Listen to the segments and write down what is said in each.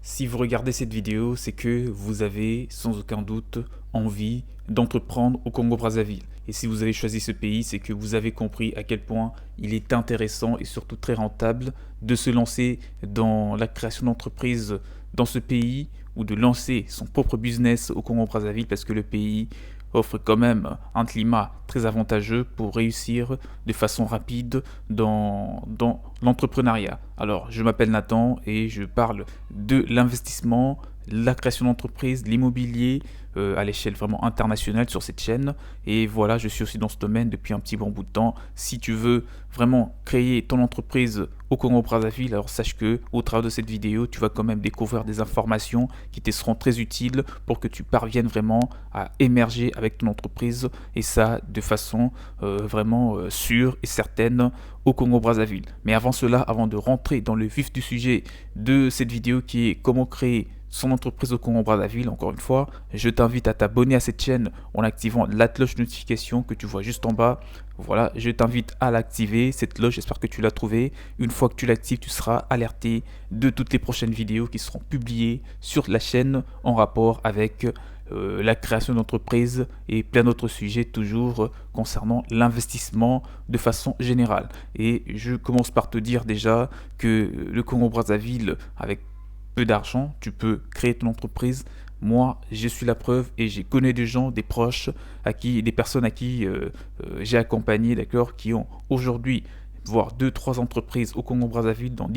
Si vous regardez cette vidéo, c'est que vous avez sans aucun doute envie d'entreprendre au Congo-Brazzaville. Et si vous avez choisi ce pays, c'est que vous avez compris à quel point il est intéressant et surtout très rentable de se lancer dans la création d'entreprises dans ce pays ou de lancer son propre business au Congo-Brazzaville parce que le pays offre quand même un climat très avantageux pour réussir de façon rapide dans l'entrepreneuriat. Alors, je m'appelle Nathan et je parle de l'investissement, la création d'entreprise, l'immobilier à l'échelle vraiment internationale sur cette chaîne. Et voilà, je suis aussi dans ce domaine depuis un petit bon bout de temps. Si tu veux vraiment créer ton entreprise au Congo-Brazzaville, alors sache que au travers de cette vidéo, tu vas quand même découvrir des informations qui te seront très utiles pour que tu parviennes vraiment à émerger avec ton entreprise et ça de façon vraiment sûre et certaine au Congo-Brazzaville. Mais avant cela, avant de rentrer dans le vif du sujet de cette vidéo qui est comment créer son entreprise au Congo-Brazzaville, encore une fois, je t'invite à t'abonner à cette chaîne en activant la cloche de notification que tu vois juste en bas. Voilà, je t'invite à l'activer, cette cloche, j'espère que tu l'as trouvée. Une fois que tu l'actives, tu seras alerté de toutes les prochaines vidéos qui seront publiées sur la chaîne en rapport avec la création d'entreprise et plein d'autres sujets toujours concernant l'investissement de façon générale. Et je commence par te dire déjà que le Congo-Brazzaville, avec peu d'argent, tu peux créer ton entreprise. Moi, je suis la preuve et j'ai connu des gens, des proches, des personnes à qui j'ai accompagné, d'accord, qui ont aujourd'hui voire 2-3 entreprises au Congo-Brazzaville dans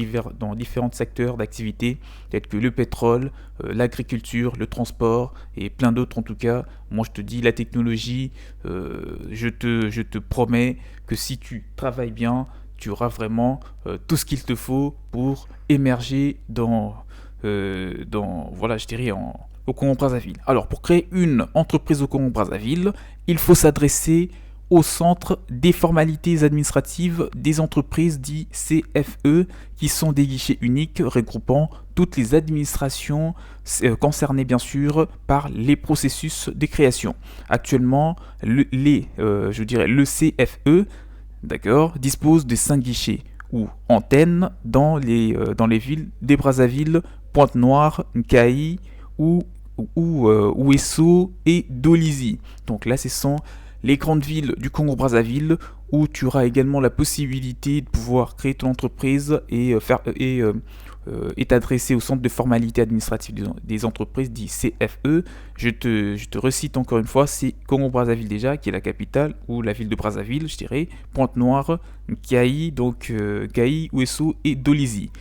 différents secteurs d'activité tels que le pétrole, l'agriculture, le transport et plein d'autres en tout cas. Moi je te dis la technologie, je te promets que si tu travailles bien, tu auras vraiment tout ce qu'il te faut pour émerger voilà, je dirais au Congo-Brazzaville. Alors pour créer une entreprise au Congo-Brazzaville, il faut s'adresser au centre des formalités administratives des entreprises dit CFE, qui sont des guichets uniques regroupant toutes les administrations concernées bien sûr par les processus de création. Actuellement, le CFE, d'accord, dispose de 5 guichets ou antennes dans les villes des Brazzaville, Pointe-Noire, Nkaï ou Ouesso et Dolisie. Donc là, ce sont les grandes villes du Congo-Brazzaville où tu auras également la possibilité de pouvoir créer ton entreprise et t'adresser au centre de formalité administrative des entreprises dit CFE. Je te recite encore une fois, c'est Congo-Brazzaville déjà qui est la capitale ou la ville de Brazzaville, je dirais, Pointe-Noire, Nkaï, donc Nkaï, Ouesso et Dolisie.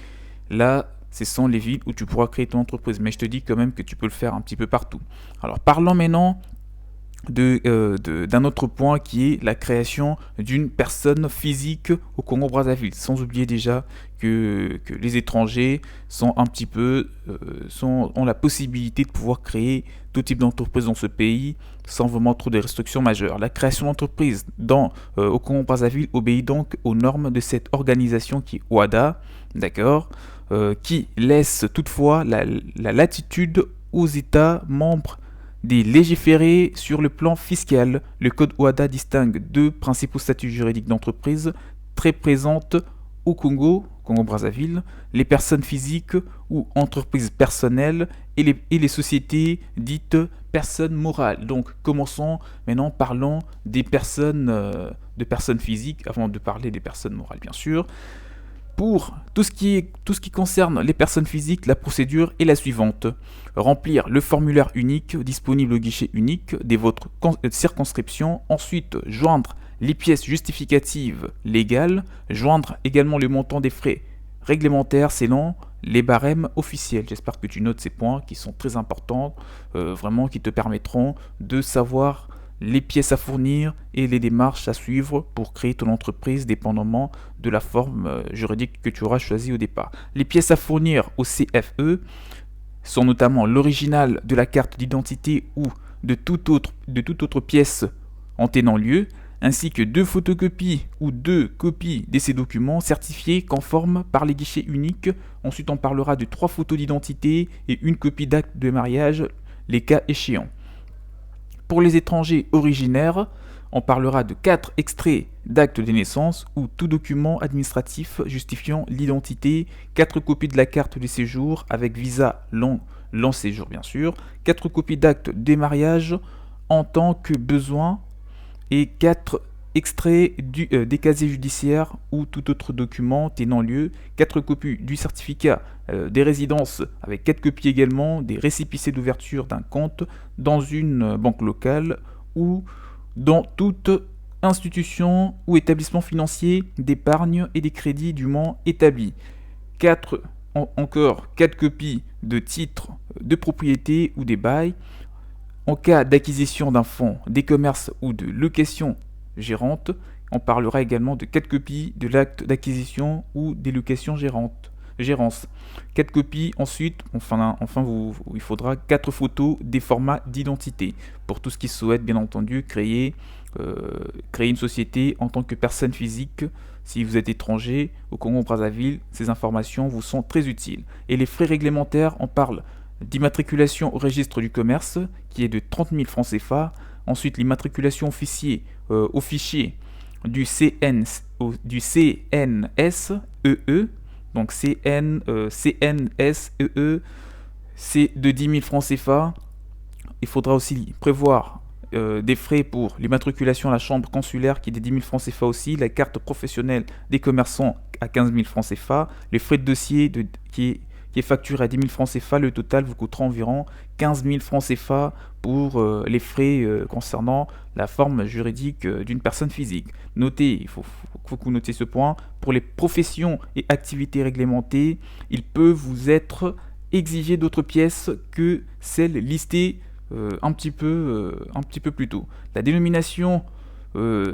Là, ce sont les villes où tu pourras créer ton entreprise, mais je te dis quand même que tu peux le faire un petit peu partout. Alors parlons maintenant d'un autre point qui est la création d'une personne physique au Congo-Brazzaville. Sans oublier déjà que les étrangers sont un petit peu ont la possibilité de pouvoir créer tout type d'entreprise dans ce pays sans vraiment trop de restrictions majeures. La création d'entreprise au Congo-Brazzaville obéit donc aux normes de cette organisation qui est OADA, d'accord, qui laisse toutefois la latitude aux États membres des légiférer sur le plan fiscal. Le code OADA distingue deux principaux statuts juridiques d'entreprise très présentes au Congo-Brazzaville, les personnes physiques ou entreprises personnelles et les sociétés dites personnes morales. Donc commençons maintenant, parlons des personnes physiques avant de parler des personnes morales bien sûr. Pour tout ce qui concerne les personnes physiques, la procédure est la suivante. Remplir le formulaire unique disponible au guichet unique de votre circonscription. Ensuite, joindre les pièces justificatives légales. Joindre également le montant des frais réglementaires selon les barèmes officiels. J'espère que tu notes ces points qui sont très importants, vraiment qui te permettront de savoir les pièces à fournir et les démarches à suivre pour créer ton entreprise dépendamment de la forme juridique que tu auras choisie au départ. Les pièces à fournir au CFE sont notamment l'original de la carte d'identité ou de toute autre pièce en tenant lieu, ainsi que 2 photocopies ou 2 copies de ces documents certifiés conformes par les guichets uniques. Ensuite, on parlera de 3 photos d'identité et une copie d'acte de mariage, les cas échéants. Pour les étrangers originaires, on parlera de 4 extraits d'acte de naissance ou tout document administratif justifiant l'identité, 4 copies de la carte de séjour avec visa long séjour bien sûr, 4 copies d'acte de mariage en tant que besoin et 4 extraits des casiers judiciaires ou tout autre document tenant lieu, 4 copies du certificat des résidences avec 4 copies également des récépissés d'ouverture d'un compte dans une banque locale ou dans toute institution ou établissement financier d'épargne et des crédits dûment établis. 4, encore 4 copies de titres de propriété ou des bails. En cas d'acquisition d'un fonds, des commerces ou de location gérante, on parlera également de 4 copies de l'acte d'acquisition ou des locations gérance. 4 copies ensuite, il faudra 4 photos des formats d'identité pour tous qui souhaitent bien entendu créer une société en tant que personne physique. Si vous êtes étranger au Congo-Brazzaville, ces informations vous sont très utiles. Et les frais réglementaires, on parle d'immatriculation au registre du commerce qui est de 30 000 francs CFA. Ensuite, l'immatriculation au fichier du CNSEE, donc CNSEE, c'est de 10 000 francs CFA. Il faudra aussi prévoir des frais pour l'immatriculation à la chambre consulaire qui est de 10 000 francs CFA aussi, la carte professionnelle des commerçants à 15 000 francs CFA, les frais de dossier qui est facturé à 10 000 francs CFA, le total vous coûtera environ 15 000 francs CFA pour les frais concernant la forme juridique d'une personne physique. Notez, il faut que vous notiez ce point, pour les professions et activités réglementées, il peut vous être exigé d'autres pièces que celles listées un petit peu plus tôt. La dénomination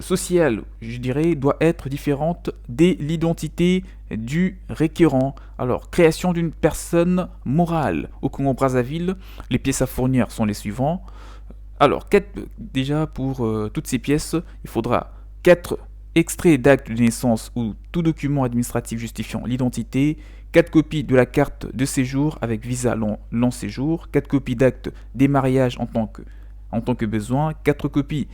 sociale, je dirais, doit être différente de l'identité du requérant. Alors, création d'une personne morale au Congo-Brazzaville, les pièces à fournir sont les suivants. Alors, déjà pour toutes ces pièces, il faudra 4 extraits d'acte de naissance ou tout document administratif justifiant l'identité, 4 copies de la carte de séjour avec visa long séjour, 4 copies d'acte des mariages en tant que besoin, 4 copies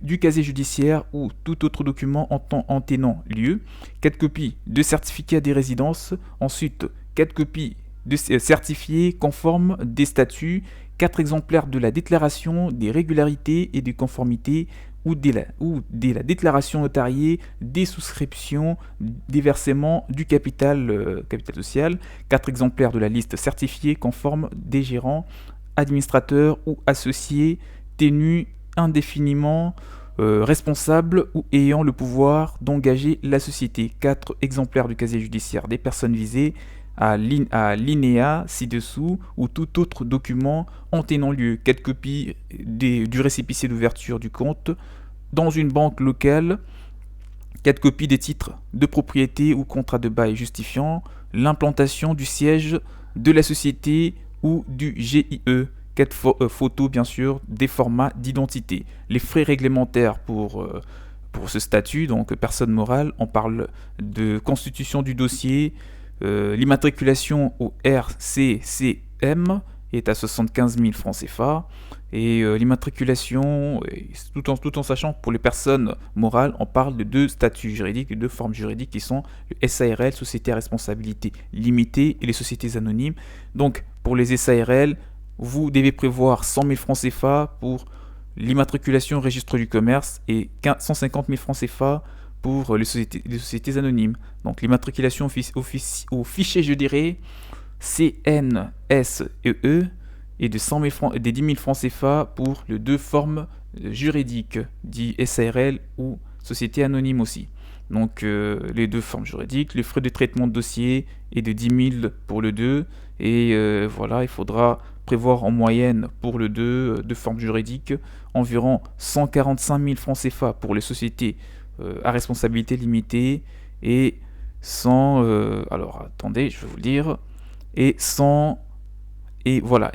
du casier judiciaire ou tout autre document en tenant lieu, 4 copies de certificat des résidences, ensuite 4 copies de certifiés conformes des statuts, 4 exemplaires de la déclaration des régularités et des conformités ou de la déclaration notariée des souscriptions des versements du capital social, 4 exemplaires de la liste certifiée conforme des gérants, administrateurs ou associés tenus indéfiniment responsables ou ayant le pouvoir d'engager la société. 4 exemplaires du casier judiciaire des personnes visées à l'INEA ci-dessous ou tout autre document en tenant lieu. 4 copies du récépissé d'ouverture du compte dans une banque locale, 4 copies des titres de propriété ou contrats de bail justifiant l'implantation du siège de la société ou du GIE, 4 photos bien sûr des formats d'identité. Les frais réglementaires pour ce statut, donc personne morale, on parle de constitution du dossier, l'immatriculation au RCCM est à 75 000 francs CFA, et l'immatriculation, tout en sachant que pour les personnes morales, on parle de 2 statuts juridiques, de 2 formes juridiques qui sont le SARL, Société à responsabilité limitée, et les sociétés anonymes. Donc pour les SARL, vous devez prévoir 100 000 francs CFA pour l'immatriculation au registre du commerce et 150 000 francs CFA pour les sociétés anonymes. Donc l'immatriculation au fichier, je dirais, CNSEE et de 100 000 francs, des 10 000 francs CFA pour les 2 formes juridiques, dit SARL ou société anonyme aussi. Donc les 2 formes juridiques, les frais de traitement de dossier est de 10 000 pour le 2, et voilà, il faudra prévoir en moyenne pour le 2 formes juridiques environ 145 000 francs CFA pour les sociétés à responsabilité limitée et 100, alors attendez, je vais vous le dire, et 100 et voilà,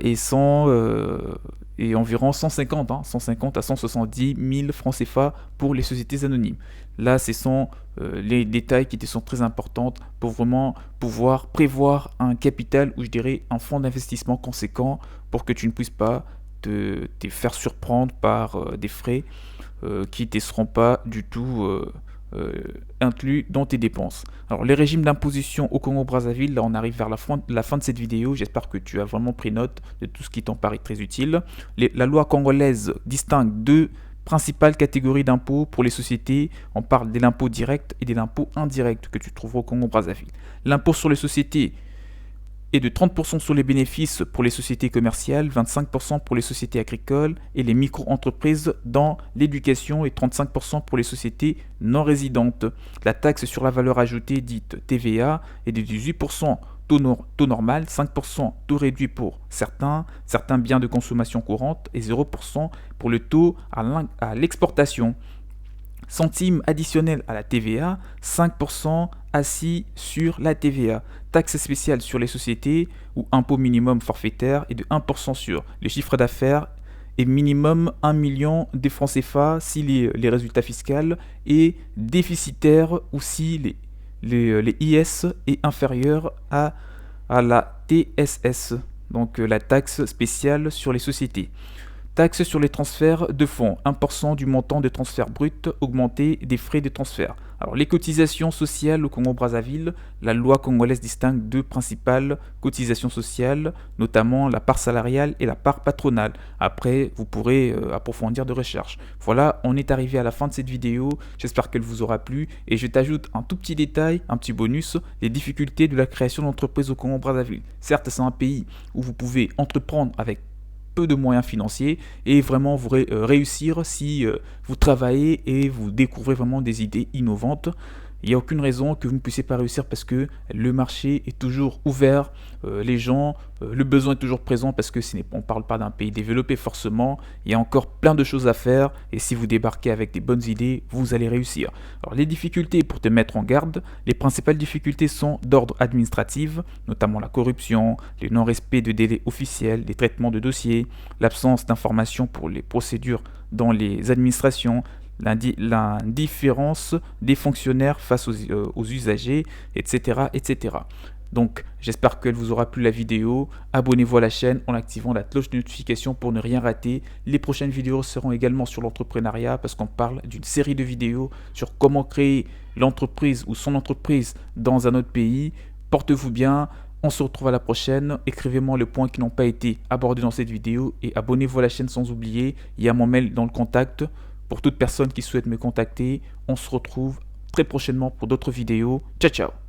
et environ 150 à 170 000 francs CFA pour les sociétés anonymes. Là, ce sont les détails qui sont très importants pour vraiment pouvoir prévoir un capital, ou je dirais un fonds d'investissement conséquent, pour que tu ne puisses pas te faire surprendre par des frais qui ne te seront pas du tout inclus dans tes dépenses. Alors les régimes d'imposition au Congo-Brazzaville, là on arrive vers la fin de cette vidéo, j'espère que tu as vraiment pris note de tout ce qui t'en paraît très utile. La loi congolaise distingue deux principales catégories d'impôts pour les sociétés. On parle de l'impôt direct et de l'impôt indirect que tu trouveras au Congo-Brazzaville. L'impôt sur les sociétés est de 30% sur les bénéfices pour les sociétés commerciales, 25% pour les sociétés agricoles et les micro-entreprises dans l'éducation et 35% pour les sociétés non résidentes. La taxe sur la valeur ajoutée dite TVA est de 18% taux normal, 5% taux réduit pour certains biens de consommation courante et 0% pour le taux à l'exportation. Centimes additionnels à la TVA, 5% assis sur la TVA. Taxe spéciale sur les sociétés ou impôt minimum forfaitaire est de 1% sur les chiffres d'affaires et minimum 1 million de francs CFA si les résultats fiscaux est déficitaire ou si les IS est inférieur à la TSS, donc la taxe spéciale sur les sociétés. Taxe sur les transferts de fonds, 1% du montant de transfert brut augmenté des frais de transfert. Alors les cotisations sociales au Congo-Brazzaville, la loi congolaise distingue deux principales cotisations sociales, notamment la part salariale et la part patronale. Après, vous pourrez approfondir de recherche. Voilà, on est arrivé à la fin de cette vidéo, j'espère qu'elle vous aura plu et je t'ajoute un tout petit détail, un petit bonus, les difficultés de la création d'entreprises au Congo-Brazzaville. Certes, c'est un pays où vous pouvez entreprendre avec peu de moyens financiers et vraiment vous réussir si vous travaillez et vous découvrez vraiment des idées innovantes. Il n'y a aucune raison que vous ne puissiez pas réussir parce que le marché est toujours ouvert, les gens, le besoin est toujours présent parce que on ne parle pas d'un pays développé forcément, il y a encore plein de choses à faire et si vous débarquez avec des bonnes idées, vous allez réussir. Alors les difficultés pour te mettre en garde, les principales difficultés sont d'ordre administratif, notamment la corruption, le non-respect de délais officiels, les traitements de dossiers, l'absence d'informations pour les procédures dans les administrations, l'indifférence des fonctionnaires face aux usagers, etc., etc. Donc, j'espère qu'elle vous aura plu la vidéo. Abonnez-vous à la chaîne en activant la cloche de notification pour ne rien rater. Les prochaines vidéos seront également sur l'entrepreneuriat parce qu'on parle d'une série de vidéos sur comment créer l'entreprise ou son entreprise dans un autre pays. Portez-vous bien. On se retrouve à la prochaine. Écrivez-moi les points qui n'ont pas été abordés dans cette vidéo et abonnez-vous à la chaîne sans oublier. Il y a mon mail dans le contact. Pour toute personne qui souhaite me contacter, on se retrouve très prochainement pour d'autres vidéos. Ciao, ciao!